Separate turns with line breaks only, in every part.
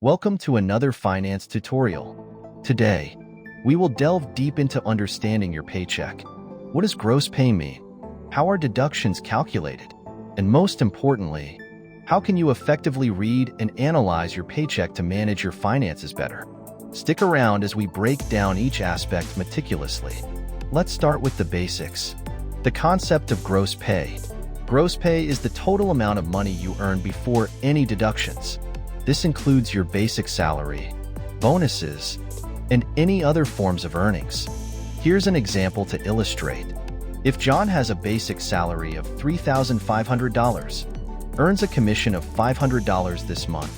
Welcome to another finance tutorial. Today, we will delve deep into understanding your paycheck. What does gross pay mean? How are deductions calculated? And most importantly, how can you effectively read and analyze your paycheck to manage your finances better? Stick around as we break down each aspect meticulously. Let's start with the basics. The concept of gross pay. Gross pay is the total amount of money you earn before any deductions. This includes your basic salary, bonuses, and any other forms of earnings. Here's an example to illustrate. If John has a basic salary of $3,500, earns a commission of $500 this month,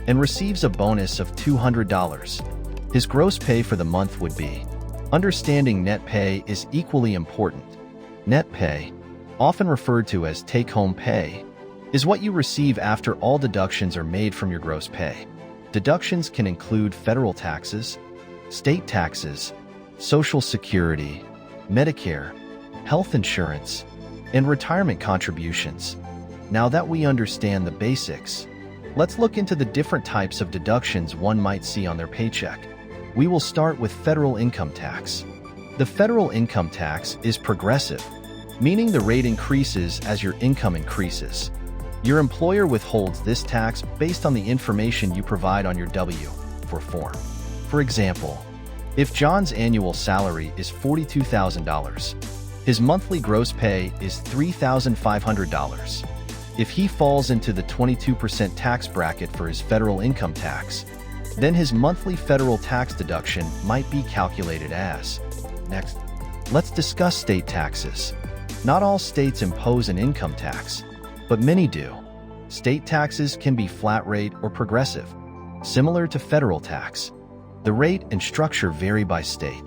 and receives a bonus of $200, his gross pay for the month would be. Understanding net pay is equally important. Net pay, often referred to as take-home pay, is what you receive after all deductions are made from your gross pay. Deductions can include federal taxes, state taxes, Social Security, Medicare, health insurance, and retirement contributions. Now that we understand the basics, let's look into the different types of deductions one might see on their paycheck. We will start with federal income tax. The federal income tax is progressive, meaning the rate increases as your income increases. Your employer withholds this tax based on the information you provide on your W-4 form. For example, if John's annual salary is $42,000, his monthly gross pay is $3,500. If he falls into the 22% tax bracket for his federal income tax, then his monthly federal tax deduction might be calculated as. Next, let's discuss state taxes. Not all states impose an income tax, but many do. State taxes can be flat rate or progressive, similar to federal tax. The rate and structure vary by state.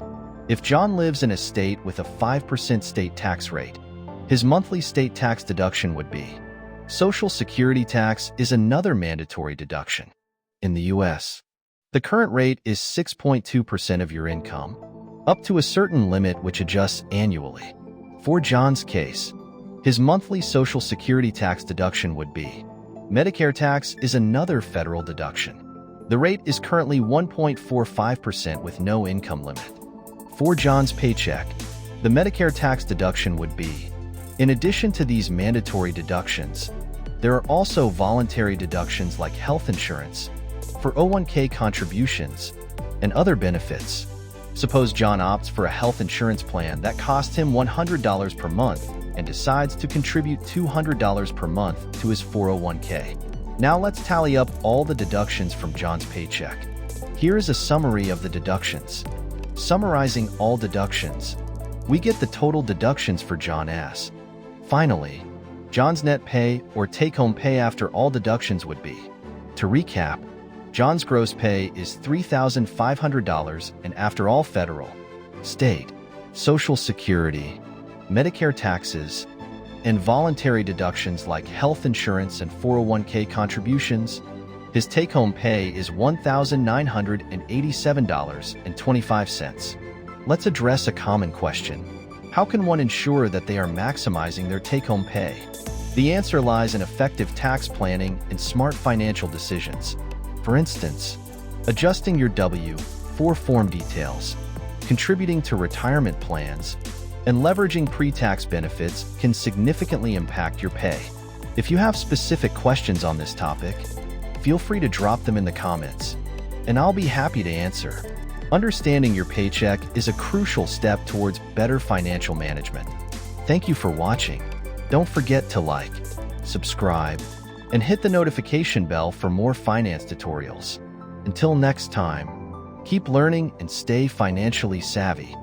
If John lives in a state with a 5% state tax rate, his monthly state tax deduction would be. Social Security tax is another mandatory deduction. In the U.S., the current rate is 6.2% of your income, up to a certain limit which adjusts annually. For John's case, his monthly Social Security tax deduction would be. Medicare tax is another federal deduction. The rate is currently 1.45% with no income limit. For John's paycheck, the Medicare tax deduction would be. In addition to these mandatory deductions, there are also voluntary deductions like health insurance, 401k contributions, and other benefits. Suppose John opts for a health insurance plan that costs him $100 per month and decides to contribute $200 per month to his 401k. Now let's tally up all the deductions from John's paycheck. Here is a summary of the deductions. Summarizing all deductions, we get the total deductions for John as. Finally, John's net pay or take-home pay after all deductions would be. To recap, John's gross pay is $3,500 and after all federal, state, Social Security, Medicare taxes, and voluntary deductions like health insurance and 401k contributions, his take-home pay is $1,987.25. Let's address a common question. How can one ensure that they are maximizing their take-home pay? The answer lies in effective tax planning and smart financial decisions. For instance, adjusting your W-4 form details, contributing to retirement plans, and leveraging pre-tax benefits can significantly impact your pay. If you have specific questions on this topic, feel free to drop them in the comments, and I'll be happy to answer. Understanding your paycheck is a crucial step towards better financial management. Thank you for watching. Don't forget to like, subscribe, and hit the notification bell for more finance tutorials. Until next time, keep learning and stay financially savvy.